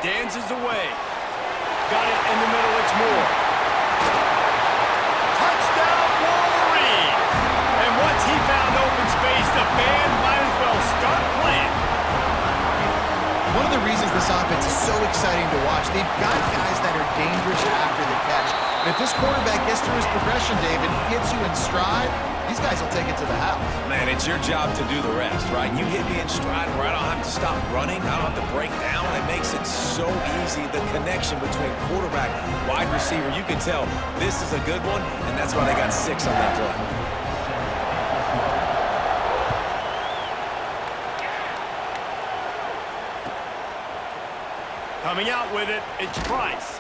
dances away. Got it in the middle, it's Moore. Touchdown, Wolverine! And once he found open space, the band might as well start playing. One of the reasons this offense is so exciting to watch, they've got guys that are dangerous after the catch. And if this quarterback gets through his progression, David, hits you in stride, these guys will take it to the house. Man, it's your job to do the rest, right? You hit me in stride where I don't have to stop running. I don't have to break down. It makes it so easy. The connection between quarterback, wide receiver, you can tell this is a good one, and that's why they got 6 on that play. Coming out with it, it's Price.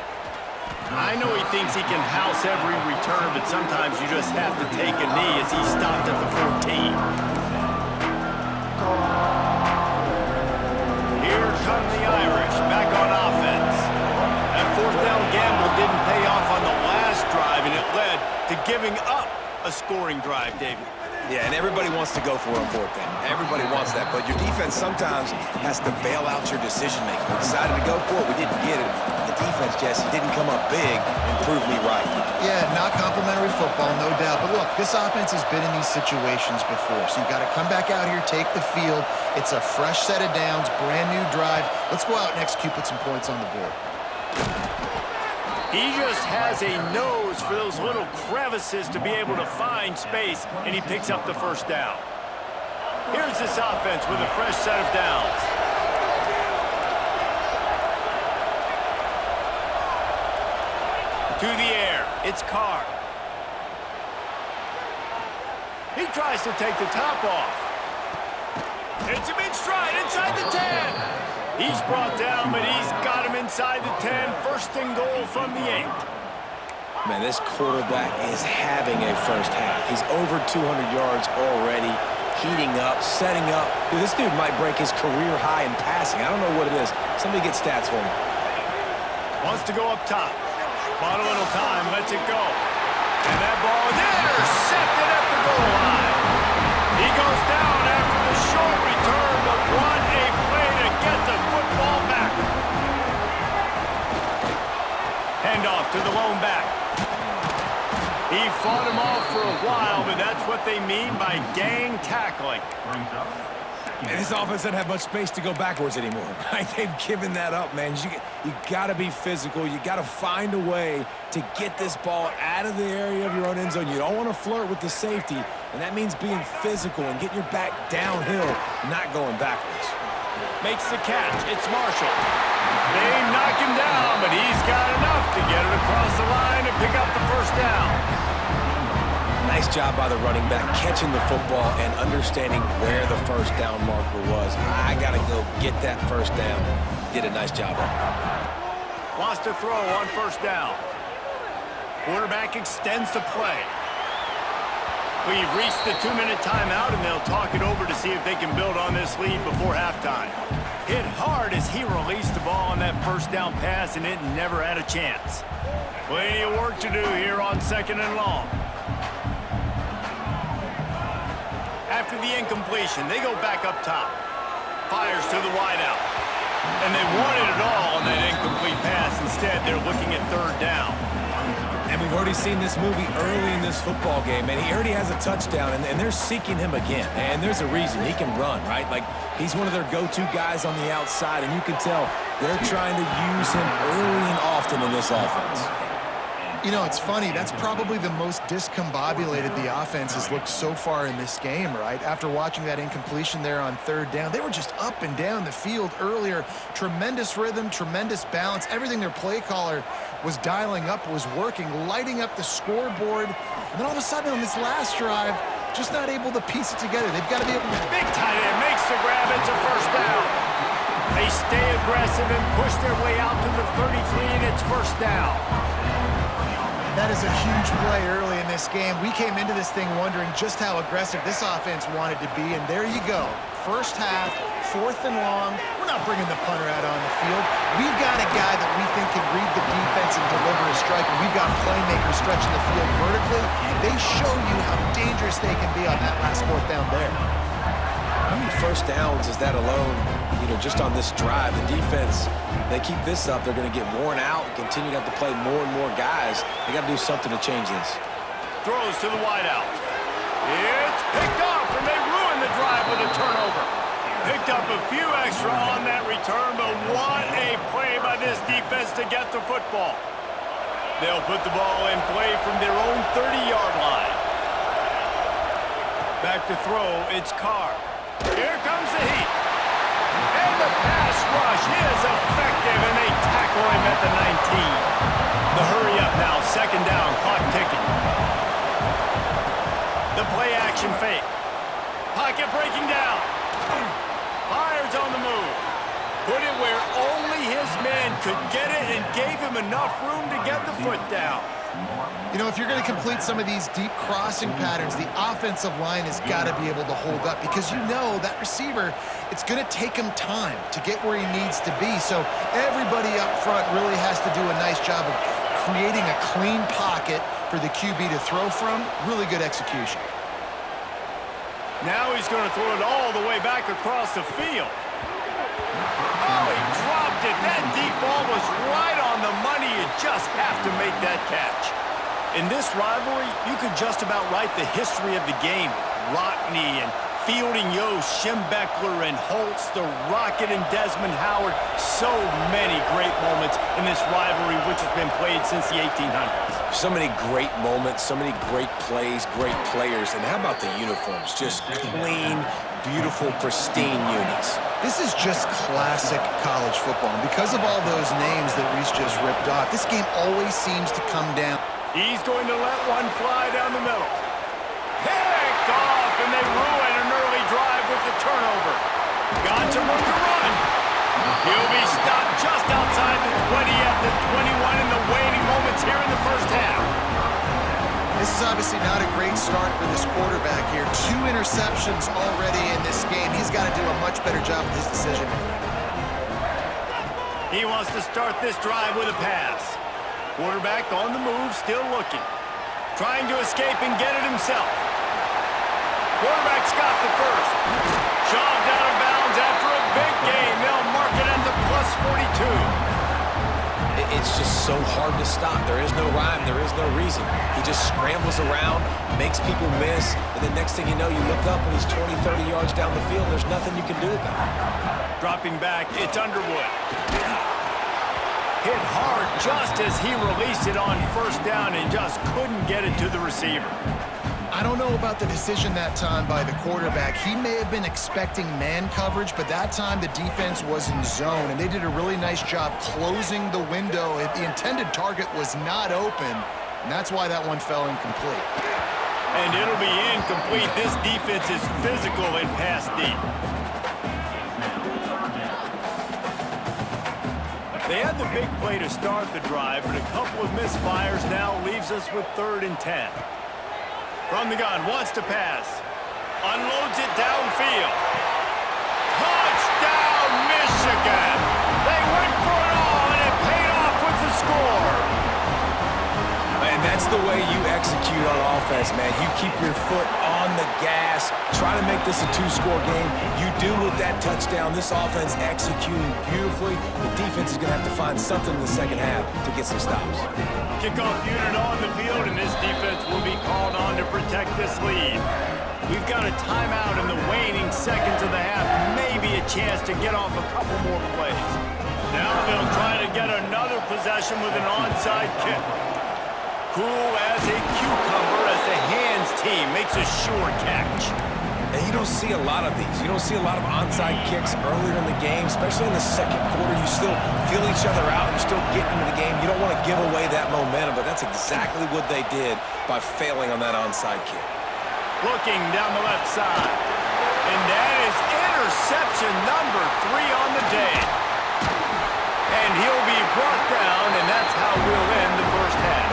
I know he thinks he can house every return, but sometimes you just have to take a knee as he stopped at the 14. Here come the Irish, back on offense. That fourth down gamble didn't pay off on the last drive, and it led to giving up a scoring drive, David. Yeah, and everybody wants to go for it on 4th down. Everybody wants that, but your defense sometimes has to bail out your decision-making. We decided to go for it. We didn't get it. The defense, Jesse, didn't come up big and prove me right. Yeah, not complimentary football, no doubt. But look, this offense has been in these situations before, so you've got to come back out here, take the field. It's a fresh set of downs, brand new drive. Let's go out and execute, put some points on the board. He just has a nose for those little crevices to be able to find space, and he picks up the first down. Here's this offense with a fresh set of downs. To the air, it's Carr. He tries to take the top off. It's him in stride inside the 10. He's brought down, but he's got him inside the 10. First and goal from the 8. Man, this quarterback is having a first half. He's over 200 yards already, heating up, setting up. Dude, this dude might break his career high in passing. I don't know what it is. Somebody get stats for me. Wants to go up top. Bought a little time, lets it go. And that ball is intercepted at the goal line. He goes down after the short return, but what a play to get the football back. Handoff to the lone back. He fought him off for a while, but that's what they mean by gang tackling. And this offense doesn't have much space to go backwards anymore. Right? They've given that up, man. You got to be physical. You got to find a way to get this ball out of the area of your own end zone. You don't want to flirt with the safety, and that means being physical and getting your back downhill, not going backwards. Makes the catch. It's Marshall. They knock him down, but he's got enough to get it across the line and pick up the first down. Nice job by the running back, catching the football and understanding where the first down marker was. I got to go get that first down. Did a nice job on it. Wants to throw on first down. Quarterback extends the play. We've reached the 2-minute timeout, and they'll talk it over to see if they can build on this lead before halftime. Hit hard as he released the ball on that first down pass, and it never had a chance. Plenty of work to do here on 2nd and long. After the incompletion, they go back up top. Fires to the wideout. And they wanted it all on that incomplete pass. Instead, they're looking at 3rd down. And we've already seen this movie early in this football game, and he already has a touchdown, and they're seeking him again. And there's a reason. He can run, right? Like, he's one of their go-to guys on the outside, and you can tell they're trying to use him early and often in this offense. You know, it's funny. That's probably the most discombobulated the offense has looked so far in this game, right? After watching that incompletion there on 3rd down, they were just up and down the field earlier. Tremendous rhythm, tremendous balance. Everything their play caller was dialing up was working, lighting up the scoreboard. And then all of a sudden on this last drive, just not able to piece it together. They've got to be able to... Big tight end makes the grab. It's a first down. They stay aggressive and push their way out to the 33, and it's first down. That is a huge play early in this game. We came into this thing wondering just how aggressive this offense wanted to be, and there you go. First half, 4th and long. We're not bringing the punter out on the field. We've got a guy that we think can read the defense and deliver a strike, and we've got playmakers stretching the field vertically. They show you how dangerous they can be on that last 4th down there. How many first downs is that alone just on this drive, the defense, they keep this up, they're going to get worn out, continue to have to play more and more guys. They got to do something to change this. Throws to the wideout. It's picked off, and they ruin the drive with a turnover. Picked up a few extra on that return, but what a play by this defense to get the football. They'll put the ball in play from their own 30-yard line. Back to throw, it's Carr. Here comes the heat. And the pass rush is effective, and they tackle him at the 19. The hurry up now, second down, clock ticking. The play action fake. Pocket breaking down. Fires on the move. Put it where only his man could get it and gave him enough room to get the foot down. If you're going to complete some of these deep crossing patterns, the offensive line has got to be able to hold up because that receiver, it's going to take him time to get where he needs to be. So everybody up front really has to do a nice job of creating a clean pocket for the QB to throw from. Really good execution. Now he's going to throw it all the way back across the field. Oh, he dropped it. That deep ball was right on the money. You just have to make that catch. In this rivalry, you could just about write the history of the game. Rockne and Fielding Yost, Schembechler and Holtz, the Rocket and Desmond Howard. So many great moments in this rivalry, which has been played since the 1800s. So many great moments, so many great plays, great players. And how about the uniforms? Just clean, beautiful, pristine unis. This is just classic college football. And because of all those names that Reese just ripped off, this game always seems to come down. He's going to let one fly down the middle. Picked off, and they ruin an early drive with the turnover. Got to move to run. He'll be stopped just outside the 20 at the 21 in the waning moments here in the first half. This is obviously not a great start for this quarterback here. 2 interceptions already in this game. He's got to do a much better job with his decision-making. He wants to start this drive with a pass. Quarterback on the move, still looking. Trying to escape and get it himself. Quarterback's got the first. Shoved out of bounds after a big gain. They'll mark it at the +42. It's just so hard to stop. There is no rhyme. There is no reason. He just scrambles around, makes people miss, and the next thing you know, you look up and he's 20, 30 yards down the field. There's nothing you can do about it. Dropping back, it's Underwood. Hit hard just as he released it on first down and just couldn't get it to the receiver. I don't know about the decision that time by the quarterback. He may have been expecting man coverage, but that time the defense was in zone, and they did a really nice job closing the window. The intended target was not open, and that's why that one fell incomplete. And it'll be incomplete. This defense is physical and pass deep. They had the big play to start the drive, but a couple of misfires now leaves us with 3rd and 10. From the gun, wants to pass. Unloads it downfield. Touchdown, Michigan! They went for it all, and it paid off with the score. And that's the way you execute on offense, man. You keep your foot on the gas. Try to make this a 2-score game. You do with that touchdown. This offense executing beautifully. The defense is going to have to find something in the second half to get some stops. Kickoff unit on the field, and this defense will be called on to protect this lead. We've got a timeout in the waning seconds of the half. Maybe a chance to get off a couple more plays. Now they'll try to get another possession with an onside kick. Cool as a cucumber as the hands team makes a sure catch. And you don't see a lot of these. You don't see a lot of onside kicks earlier in the game, especially in the second quarter. You still feel each other out. You're still getting into the game. You don't want to give away that momentum, but that's exactly what they did by failing on that onside kick. Looking down the left side. And that is interception number 3 on the day. And he'll be brought down, and that's how we'll end the first half.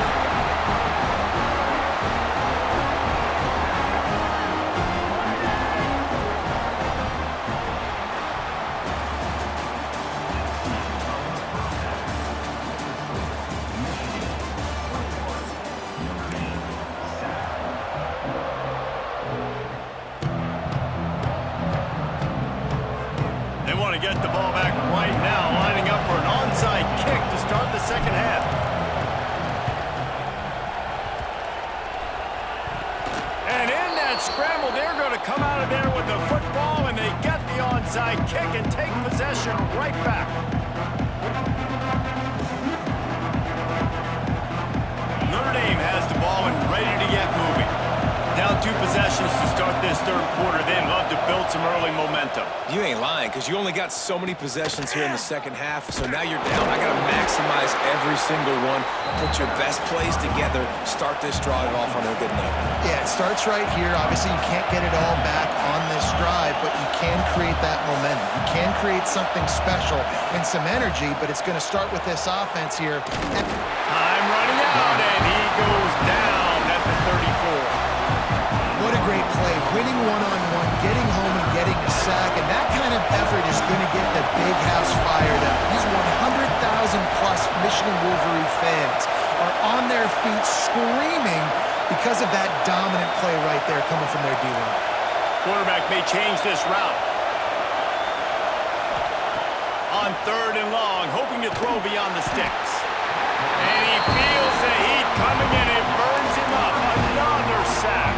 want to get the ball back right now, lining up for an onside kick to start the second half. And in that scramble, they're going to come out of there with the football, and they get the onside kick and take possession right back. Notre Dame has the ball and ready to get moving. Down 2 possessions to start this third quarter. They'd love to build some early momentum. You ain't lying, because you only got so many possessions here in the second half, so now you're down. I got to maximize every single one. Put your best plays together. Start this drive off on a good note. Yeah, it starts right here. Obviously, you can't get it all back on this drive, but you can create that momentum. You can create something special and some energy, but it's going to start with this offense here. Time running out, and he goes down at the 34. What a great play, winning one-on-one, getting home and getting a sack, and that kind of effort is going to get the big house fired up. These 100,000-plus Michigan Wolverine fans are on their feet screaming because of that dominant play right there coming from their D-line. Quarterback may change this route. On 3rd and long, hoping to throw beyond the sticks. And he feels the heat coming in. It burns him up. Another sack.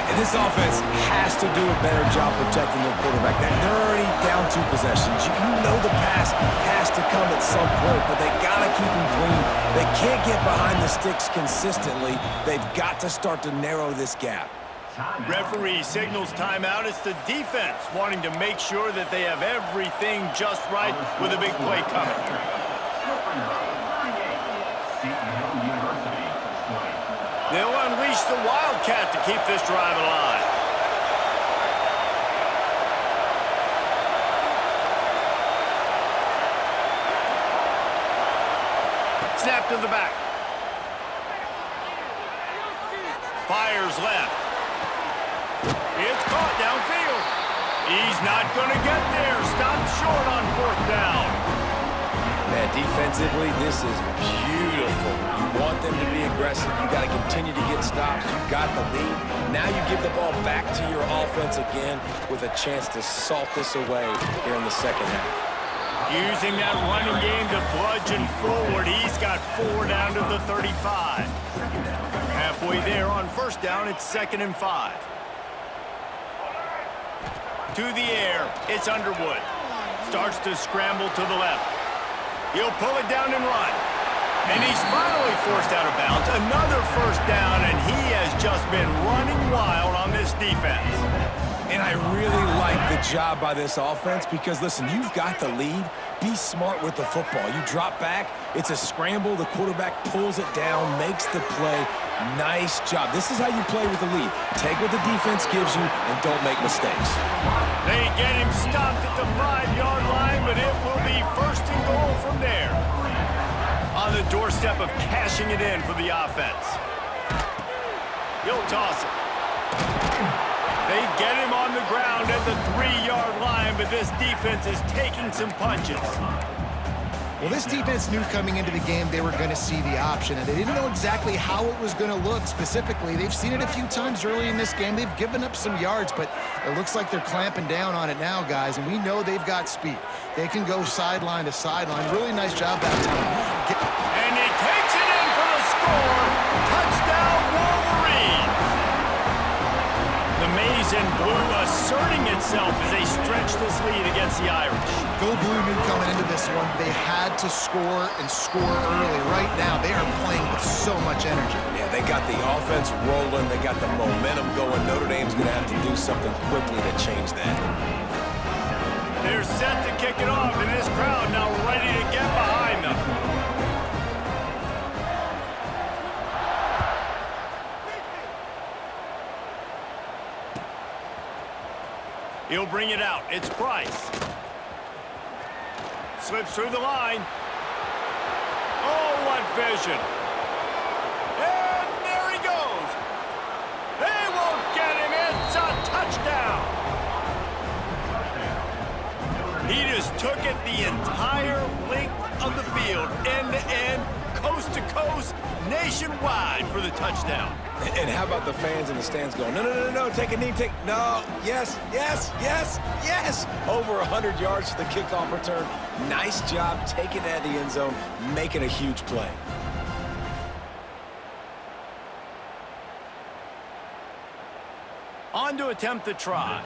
And this offense has to do a better job protecting their quarterback. They're already down 2 possessions. You know the pass has to come at some point, but they got to keep him clean. They can't get behind the sticks consistently. They've got to start to narrow this gap. Referee signals timeout. It's the defense wanting to make sure that they have everything just right with a big play coming. They'll unleash the Wildcat to keep this drive alive. Snap to the back. Fires left. It's caught downfield. He's not going to get there. Stopped short on 4th down. Man, defensively, this is beautiful. You want them to be aggressive. You got to continue to get stops. You got the lead. Now you give the ball back to your offense again with a chance to salt this away here in the second half. Using that running game to bludgeon forward. He's got 4 down to the 35. Halfway there on 1st down, it's 2nd and 5. To the air, it's Underwood. Starts to scramble to the left. He'll pull it down and run. And he's finally forced out of bounds. Another 1st down, and he has just been running wild on this defense. And I really like the job by this offense because, listen, you've got the lead. Be smart with the football. You drop back, it's a scramble. The quarterback pulls it down, makes the play. Nice job. This is how you play with the lead. Take what the defense gives you and don't make mistakes. They get him stopped at the 5-yard line, but it will be 1st and goal from there. On the doorstep of cashing it in for the offense. He'll toss it. They get him on the ground at the 3-yard line, but this defense is taking some punches. Well, this defense knew coming into the game they were going to see the option, and they didn't know exactly how it was going to look specifically. They've seen it a few times early in this game. They've given up some yards, but it looks like they're clamping down on it now, guys, and we know they've got speed. They can go sideline to sideline. Really nice job that time. And he takes it in for the score. Touchdown, Wolverines. The maize and blue asserting itself as they stretch this lead against the Irish. Go Blue knew coming into this one they had to score and score early. Right now, they are playing with so much energy. Yeah, they got the offense rolling. They got the momentum going. Notre Dame's going to have to do something quickly to change that. They're set to kick it off, and this crowd now ready to get behind them. He'll bring it out. It's Price. Slips through the line. Oh, what vision. And there he goes. They won't get him. It's a touchdown. He just took it the entire length of the field, end-to-end, coast to coast, nationwide for the touchdown. And how about the fans in the stands going, no, no, no, no, take a knee, no, yes, yes, yes, yes. Over 100 yards for the kickoff return. Nice job taking that to the end zone, making a huge play. On to attempt the try.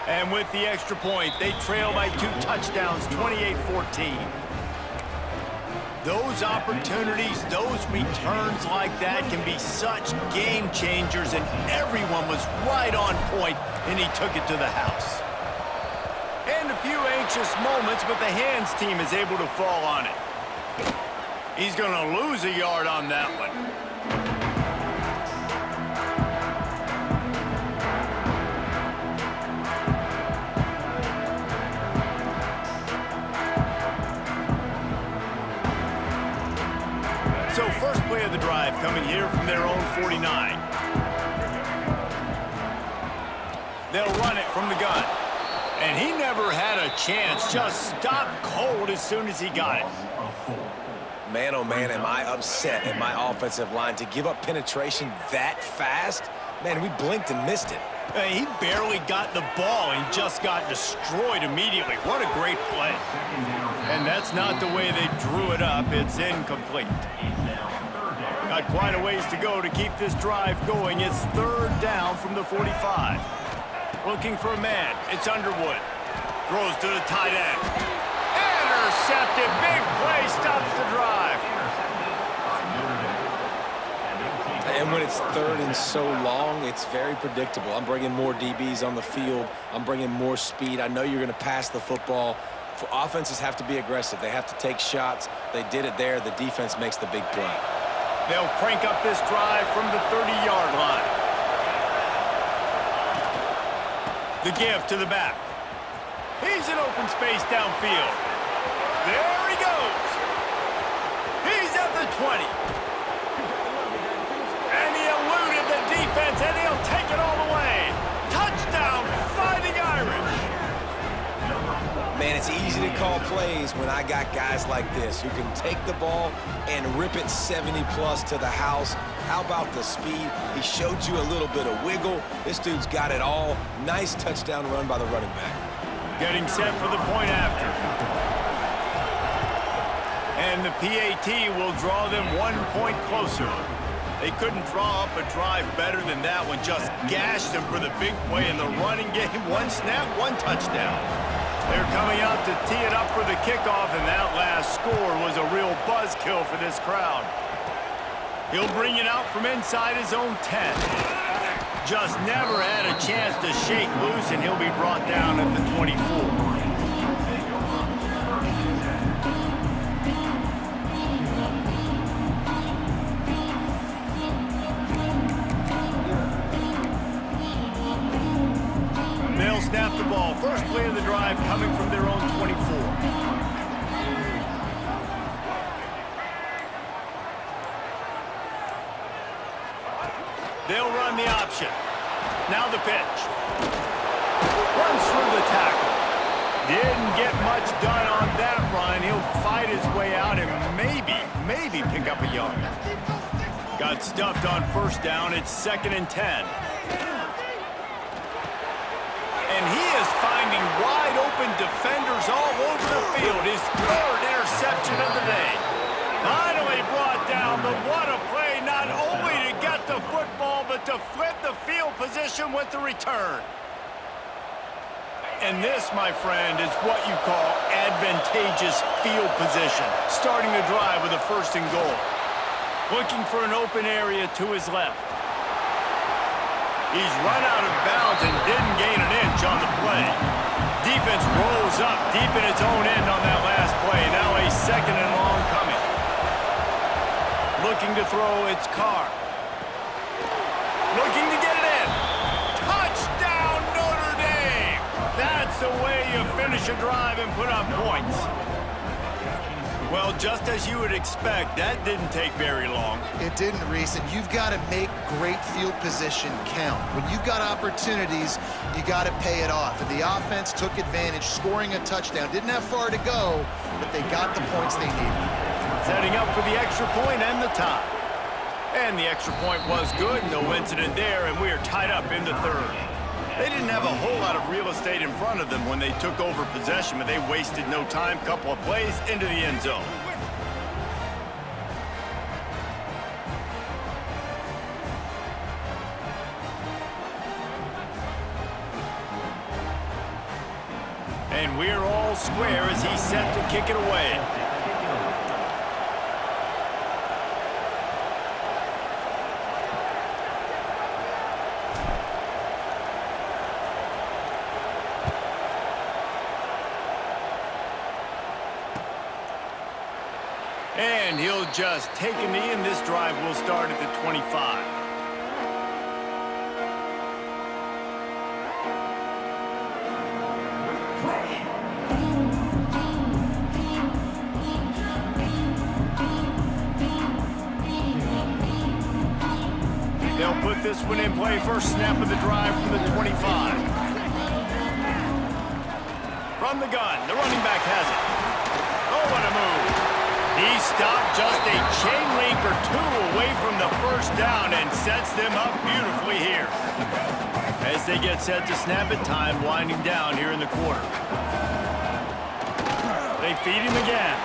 And with the extra point, they trail by 2 touchdowns, 28-14. Those opportunities, those returns like that can be such game changers, and everyone was right on point, and he took it to the house. And a few anxious moments, but the hands team is able to fall on it. He's going to lose a yard on that one. So first play of the drive coming here from their own 49. They'll run it from the gun. And he never had a chance, just stopped cold as soon as he got it. Man, oh man, am I upset at my offensive line to give up penetration that fast? Man, we blinked and missed it. He barely got the ball and just got destroyed immediately. What a great play. And that's not the way they drew it up. It's incomplete. Got quite a ways to go to keep this drive going. It's third down from the 45. Looking for a man. It's Underwood. Throws to the tight end. Intercepted. Big play stops the drive. And when it's third and so long, it's very predictable. I'm bringing more DBs on the field. I'm bringing more speed. I know you're going to pass the football. Offenses have to be aggressive. They have to take shots. They did it there. The defense makes the big play. They'll crank up this drive from the 30-yard line. The give to the back. He's in open space downfield. There he goes. He's at the 20. And he eluded the defense, and he'll take it all the way. Touchdown, Fighting Irish. Man, it's easy to call plays when I got guys like this who can take the ball and rip it 70-plus to the house. How about the speed? He showed you a little bit of wiggle. This dude's got it all. Nice touchdown run by the running back. Getting set for the point after. And the PAT will draw them 1 point closer. They couldn't draw up a drive better than that one. Just gashed them for the big play in the running game. 1 snap, 1 touchdown. They're coming out to tee it up for the kickoff, and that last score was a real buzzkill for this crowd. He'll bring it out from inside his own 10. Just never had a chance to shake loose, and he'll be brought down at the 24. They'll snap the ball. First play of the drive coming from their own 24. They'll run the option. Now the pitch. Runs through the tackle. Didn't get much done on that run. He'll fight his way out and maybe pick up a yard. Got stuffed on first down. It's 2nd and 10. And he is finding wide-open defenders all over the field. His 3rd interception of the day. Finally brought down, but what a play, not only to get the football, but to flip the field position with the return. And this, my friend, is what you call advantageous field position. Starting the drive with a 1st and goal. Looking for an open area to his left. He's run out of bounds and didn't gain an inch on the play. Defense rolls up deep in its own end on that last play. Now a 2nd and long coming. Looking to throw, it's Carr. Looking to get it in. Touchdown, Notre Dame! That's the way you finish a drive and put up points. Well, just as you would expect, that didn't take very long. It didn't, Reese, and you've got to make great field position count. When you've got opportunities, you got to pay it off. And the offense took advantage, scoring a touchdown. Didn't have far to go, but they got the points they needed. Setting up for the extra point and the tie. And the extra point was good, no incident there, and we are tied up in the third. They didn't have a whole lot of real estate in front of them when they took over possession, but they wasted no time. Couple of plays into the end zone. And we're all square as he's set to kick it away. And he'll just take a knee, and this drive will start at the 25. They'll put this one in play. First snap of the drive from the 25. From the gun, the running back has it. Oh, what a move. He stopped just a chain link or two away from the first down and sets them up beautifully here. As they get set to snap it, time winding down here in the quarter. They feed him again.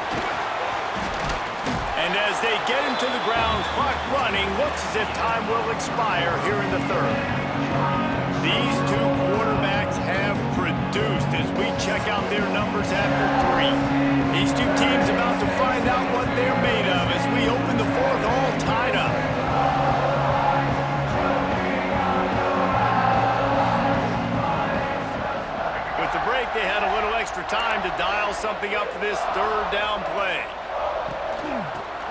And as they get him to the ground, clock running, looks as if time will expire here in the third. These two quarterbacks have produced as we check out their numbers after three. These two teams about to find out what they're made of as we open the fourth all tied up. With the break, they had a little extra time to dial something up for this third down play.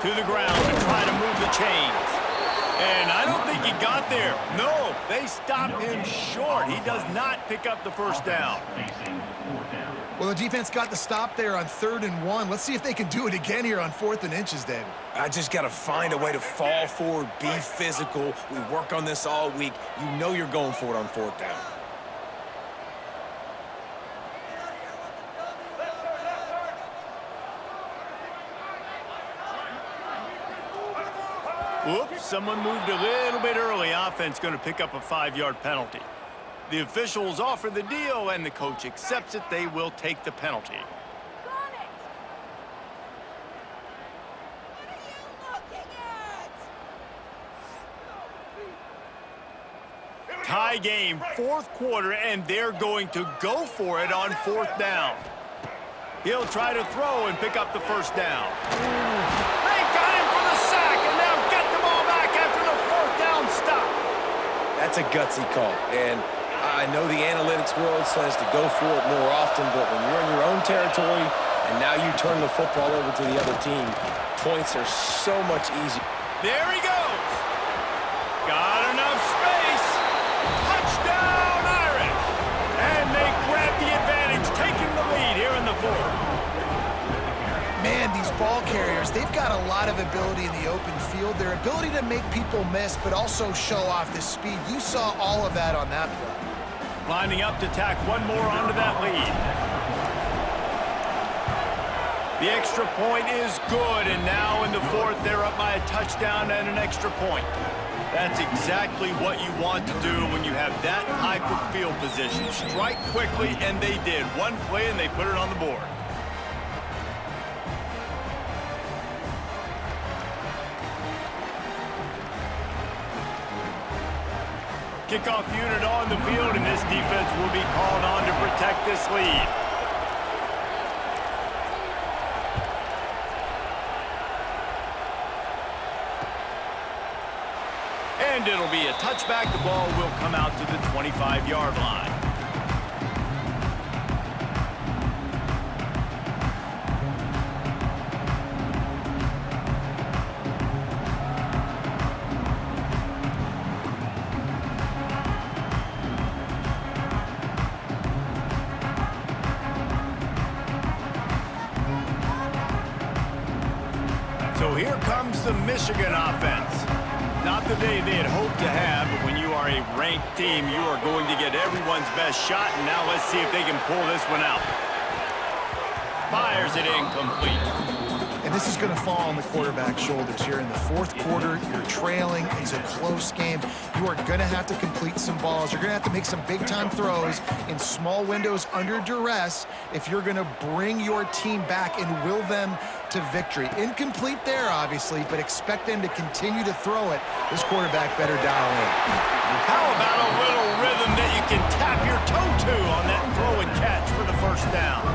To the ground to try to move the chains. And I don't think he got there. No, they stopped him short. He does not pick up the first down. Well, the defense got the stop there on 3rd and 1. Let's see if they can do it again here on 4th and inches, David. I just got to find a way to fall forward, be physical. We work on this all week. You know you're going for it on 4th down. Whoops, someone moved a little bit early. Offense going to pick up a 5-yard penalty. The officials offer the deal, and the coach accepts it. They will take the penalty. Tie game, 4th quarter, and they're going to go for it on 4th down. He'll try to throw and pick up the first down. They got him for the sack, and they'll get the ball back after the 4th down stop. That's a gutsy call, and I know the analytics world says to go for it more often, but when you're in your own territory and now you turn the football over to the other team, points are so much easier. There he goes. Got enough space. Touchdown, Irish. And they grab the advantage, taking the lead here in the 4th. Man, these ball carriers, they've got a lot of ability in the open field. Their ability to make people miss, but also show off the speed. You saw all of that on that play. Lining up to tack one more onto that lead. The extra point is good, and now in the 4th, they're up by a touchdown and an extra point. That's exactly what you want to do when you have that type of field position. Strike quickly, and they did. One play, and they put it on the board. Kickoff unit on the field, and this defense will be called on to protect this lead. And it'll be a touchback. The ball will come out to the 25-yard line. here comes the Michigan offense. Not the day they had hoped to have, but when you are a ranked team, you are going to get everyone's best shot, and now let's see if they can pull this one out. Fires it incomplete. And this is going to fall on the quarterback's shoulders here in the fourth quarter. You're trailing. It's a close game. You are going to have to complete some balls. You're going to have to make some big-time throws in small windows under duress if you're going to bring your team back and will them to victory. Incomplete there, obviously, but expect them to continue to throw it. This quarterback better dial in. How about a little rhythm that you can tap your toe to on that throw and catch for the first down?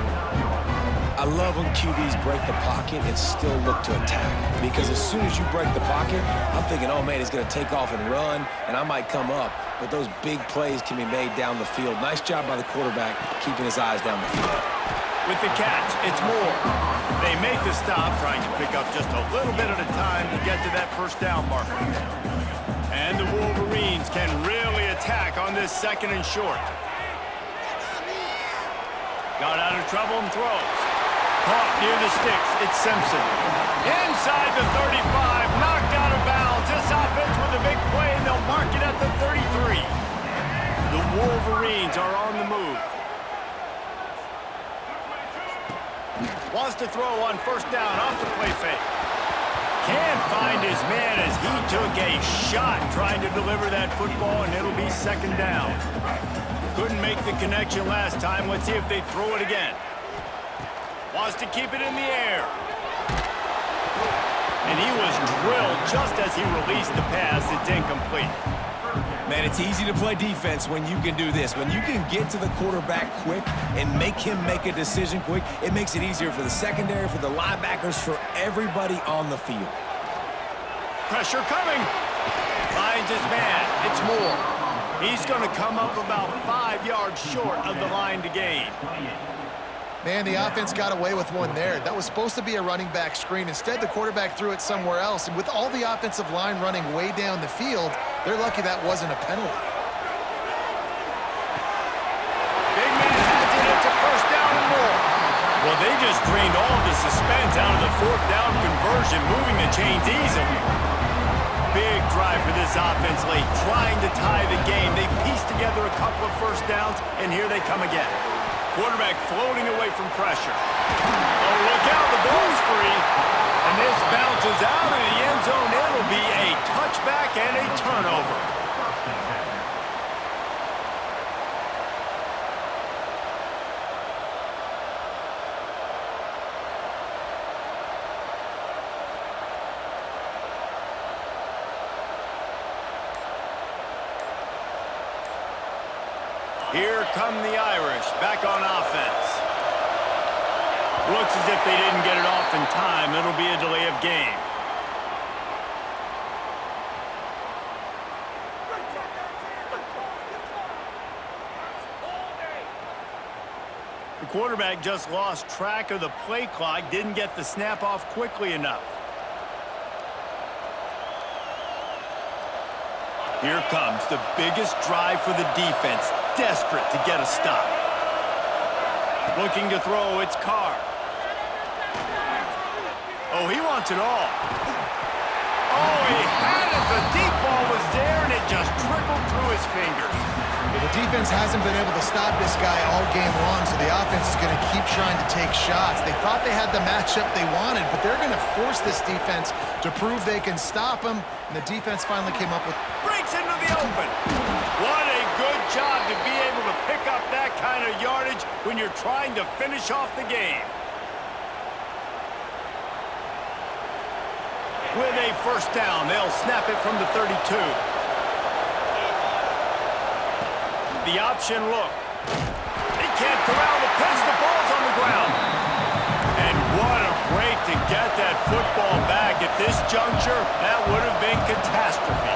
I love when QBs break the pocket and still look to attack. Because as soon as you break the pocket, I'm thinking, oh, man, he's going to take off and run, and I might come up. But those big plays can be made down the field. Nice job by the quarterback keeping his eyes down the field. With the catch, it's Moore. They make the stop, trying to pick up just a little bit at a time to get to that first down marker. And the Wolverines can really attack on this second and short. Got out of trouble and throws. Caught near the sticks. It's Simpson. Inside the 35, knocked out of bounds. This offense with a big play, and they'll mark it at the 33. The Wolverines are on the move. Wants to throw on first down off the play fake. Can't find his man as he took a shot trying to deliver that football, and it'll be second down. Couldn't make the connection last time. Let's see if they throw it again. Wants to keep it in the air. And he was drilled just as he released the pass. It's incomplete. Man, it's easy to play defense when you can do this. When you can get to the quarterback quick and make him make a decision quick, it makes it easier for the secondary, for the linebackers, for everybody on the field. Pressure coming. Finds his man. It's Moore. He's going to come up about 5 yards short of the line to gain. Man, the offense got away with one there. That was supposed to be a running back screen. Instead, the quarterback threw it somewhere else. And with all the offensive line running way down the field, they're lucky that wasn't a penalty. Big man has it. It's a first down and more. Well, they just drained all the suspense out of the fourth down conversion, moving the chains easily. Big drive for this offense late, trying to tie the game. They pieced together a couple of first downs, and here they come again. Quarterback floating away from pressure. Oh, look out, the ball's free. And this bounces out of the end zone. It'll be a touchback and a turnover. Here come the Irish, back on offense. Looks as if they didn't get it off in time. It'll be a delay of game. The quarterback just lost track of the play clock, didn't get the snap off quickly enough. Here comes the biggest drive for the defense, desperate to get a stop. Looking to throw, it's Carr. Oh, he wants it all. Oh, he had it. The deep ball was there, and it just trickled through his fingers. The defense hasn't been able to stop this guy all game long, so the offense is going to keep trying to take shots. They thought they had the matchup they wanted, but they're going to force this defense to prove they can stop him, and the defense finally came up with... Breaks into the open. What a good job to be able to pick up that kind of yardage when you're trying to finish off the game. With a first down, they'll snap it from the 32. The option look. They can't corral the pitch. The ball's on the ground. And what a break to get that football back. At this juncture, that would have been catastrophe.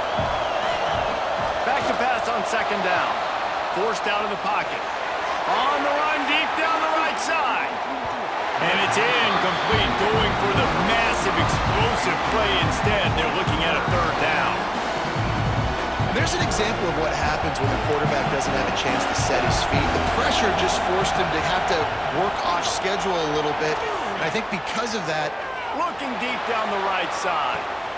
Back to pass on second down. Forced out of the pocket. On the run deep down the right side. And it's incomplete, going for the massive explosive play instead. They're looking at a third down. There's an example of what happens when the quarterback doesn't have a chance to set his feet. The pressure just forced him to have to work off schedule a little bit. And I think because of that, Looking deep down the right side.